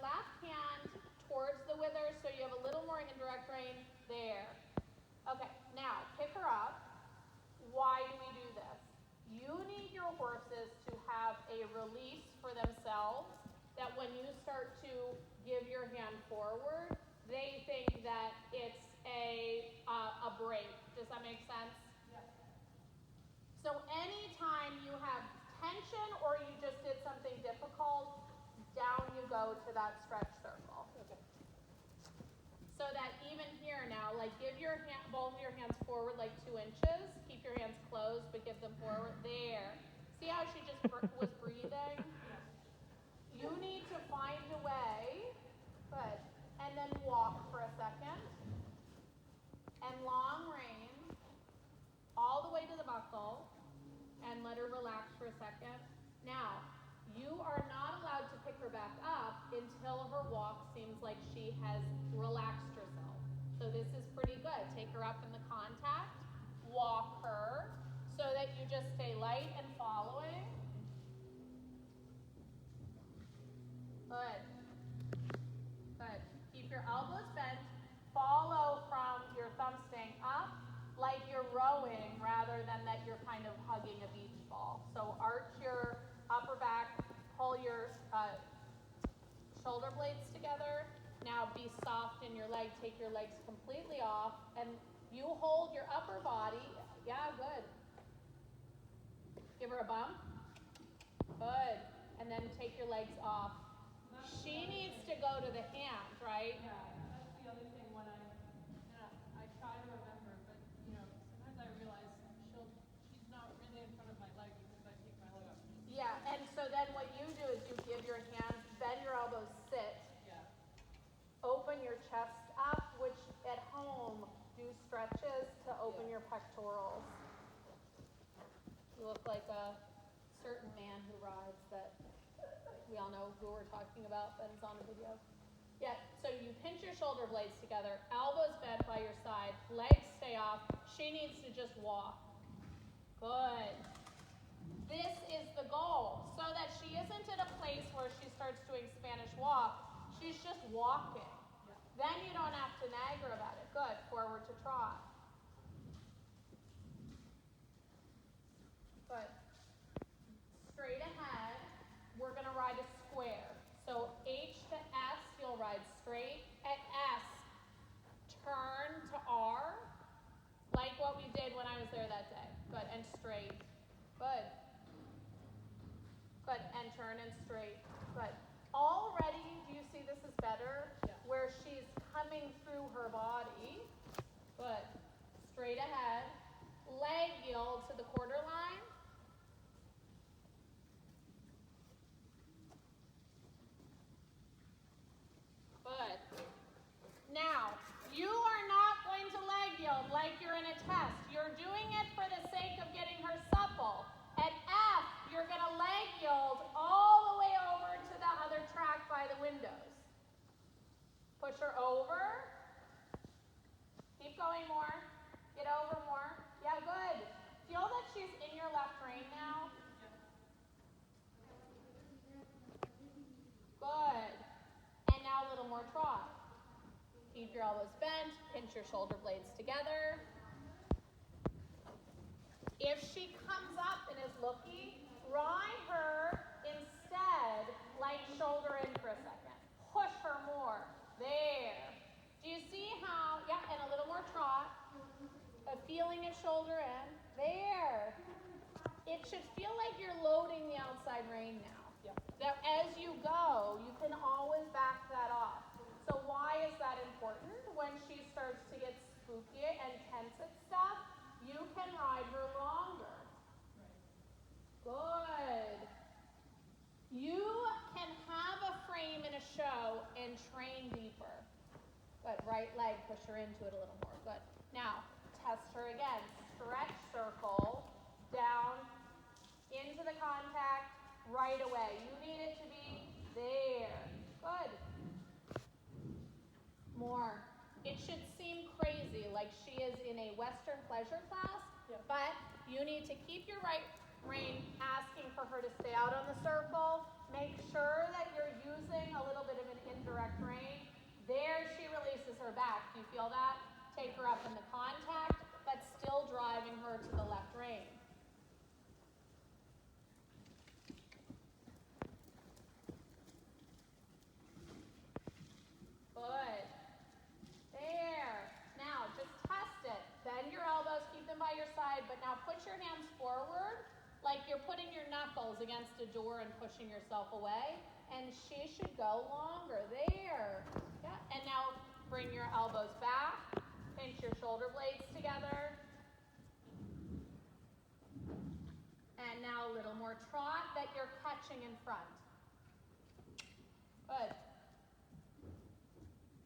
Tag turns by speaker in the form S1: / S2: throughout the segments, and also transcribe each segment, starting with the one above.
S1: left hand towards the withers so you have a little more indirect rein there. Okay, now pick her up. Why do we do this? You need your horses to have a release for themselves that when you start to give your hand forward, they think that it's a break. Does that make sense?
S2: Yeah.
S1: So anytime you have tension or you just did something difficult, down you go to that stretch circle.
S2: Okay.
S1: So that even here now, like give your hand, both your hands forward like 2 inches. Keep your hands closed, but give them forward. There. See how she just was breathing? You need to find a way. Good. And then walk for a second. And long rein all the way to the buckle. And let her relax for a second. Now, you are not allowed to pick her back up until her walk seems like she has relaxed herself. So this is pretty good. Take her up in the contact, walk her, so that you just stay light and following. Good. Good. Keep your elbows bent. Follow from your thumb staying up like you're rowing rather than that you're kind of hugging a beach ball. So arch your upper back, pull your shoulder blades together. Now be soft in your leg. Take your legs completely off. And you hold your upper body. Yeah, good. Give her a bump. Good. And then take your legs off. She needs to go to the hand, right?
S2: Yeah, that's the other thing when I try to remember, but sometimes I realize she's not really in front of my leg because I take my leg up.
S1: Yeah, and so then what you do is you give your hands, bend your elbows, sit.
S2: Yeah.
S1: Open your chest up, which at home do stretches to open your pectorals. You look like a certain man who rides that we all know who we're talking about, that is on a video. Yeah, so you pinch your shoulder blades together, elbows bent by your side, legs stay off. She needs to just walk. Good. This is the goal, so that she isn't at a place where she starts doing Spanish walk. She's just walking.
S2: Yeah.
S1: Then you don't have to nag her about it. Good. Forward to trot. Good. Straight ahead, we're going to ride a square. So H to S, you'll ride straight. At S, turn to R, like what we did when I was there that day. Good. And straight. Good. Good. And turn and straight. Good. Already, do you see this is better?
S2: Yeah.
S1: Where she's coming through her body. Good. Straight ahead. Leg yield to the quarter line. Good. Now, you are not going to leg yield like you're in a test. You're doing it for the sake of getting her supple. At F, you're going to leg yield all the way over to the other track by the windows. Push her over. Keep going more. Get over more. Yeah, good. Feel that she's in your left rein now. Good. And now a little more trot. Keep your elbows bent. Pinch your shoulder blades together. If she comes up and is looking, ride her instead like shoulder in for a second. Push her more. There. Do you see how, yeah, and a little more trot. A feeling of shoulder in. There. It should feel like you're loading the outside rein now.
S2: Yeah.
S1: That as you go, you can always back that off. So why is that important? When she starts to get spooky and tense and stuff, you can ride her longer. Good. You can have a frame in a show and train deeper. Good. Right leg, push her into it a little more. Good. Now, test her again. Stretch circle, down, into the contact, right away. You need it to be there. Good. More. It should seem crazy, like she is in a Western pleasure class, but you need to keep your right rein asking for her to stay out on the circle. Make sure that you're using a little bit of an her back. Do you feel that? Take her up in the contact, but still driving her to the left rein. Good. There. Now, just test it. Bend your elbows, keep them by your side, but now put your hands forward like you're putting your knuckles against a door and pushing yourself away. And she should go longer. There. Yeah. And now bring your elbows back. Pinch your shoulder blades together. And now a little more trot that you're catching in front. Good.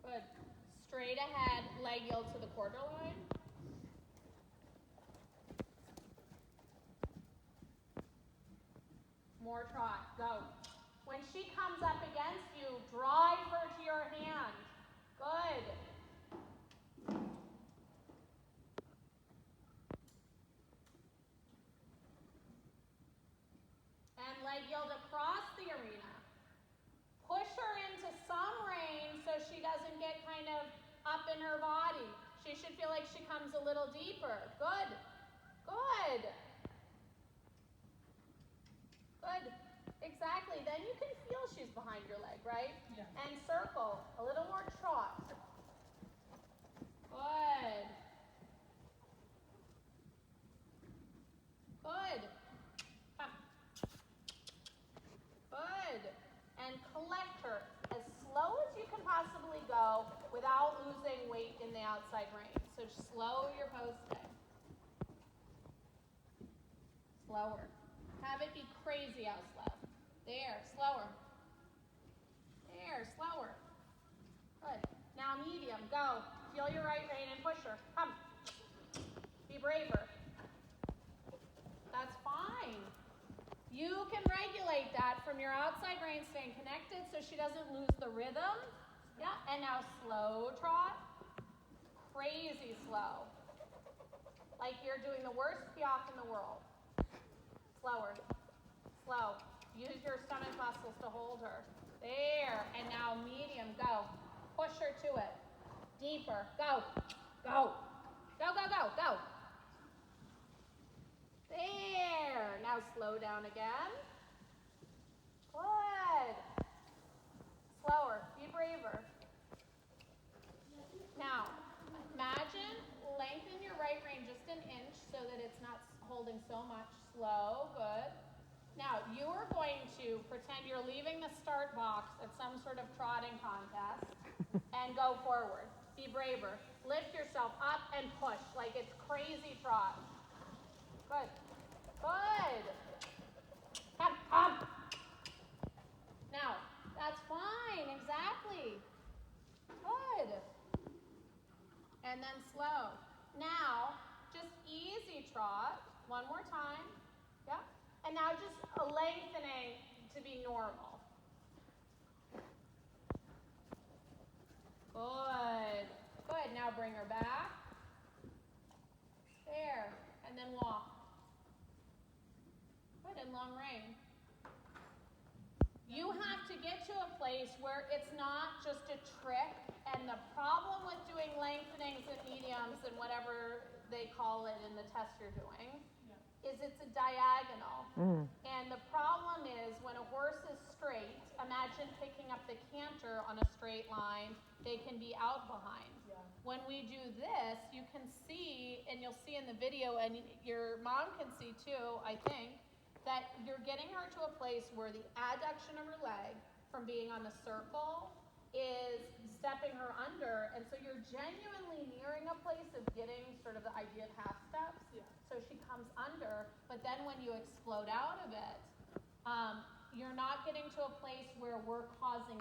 S1: Good. Straight ahead, leg yield to the quarter line. More trot. Go. When she comes up against you, drive her to your hand. Good. And leg yield across the arena. Push her into some rein so she doesn't get kind of up in her body. She should feel like she comes a little deeper. Good. Good. Good. Exactly. Then you can feel she's behind your leg, right?
S2: Yeah.
S1: And circle. A little more trot. Good. Good. Come. Good. And collect her as slow as you can possibly go without losing weight in the outside rein. So slow your posting. Slower. Have it be crazy how slow. There, slower. There, slower. Good. Now medium, go. Feel your right rein and push her. Come. Be braver. That's fine. You can regulate that from your outside rein staying connected so she doesn't lose the rhythm. Yeah, and now slow trot. Crazy slow. Like you're doing the worst piaffe in the world. Slower. Slow. Use your stomach muscles to hold her. There. And now medium. Go. Push her to it. Deeper. Go. Go. Go, go, go, go. There. Now slow down again. Good. Slower. Be braver. Now, imagine lengthen your right rein just an inch so that it's not holding so much. Slow. Good. Now, you are going to pretend you're leaving the start box at some sort of trotting contest and go forward. Be braver. Lift yourself up and push like it's crazy trot. Good. Good. Come, come. Now, that's fine. Exactly. Good. And then slow. Now, just easy trot. One more time. Yeah. And now just a lengthening to be normal. Good. Good. Now bring her back. There. And then walk. Good. And long rein. You have to get to a place where it's not just a trick. And the problem with doing lengthenings and mediums and whatever they call it in the test you're doing is it's a diagonal. And the problem is when a horse is straight, imagine picking up the canter on a straight line, they can be out behind.
S2: Yeah.
S1: When we do this, you can see, and you'll see in the video, and your mom can see too, I think, that you're getting her to a place where the adduction of her leg from being on the circle is stepping her under, and so you're genuinely nearing a place of getting sort of the idea of half steps.
S2: Yeah.
S1: So she comes under, but then when you explode out of it, you're not getting to a place where we're causing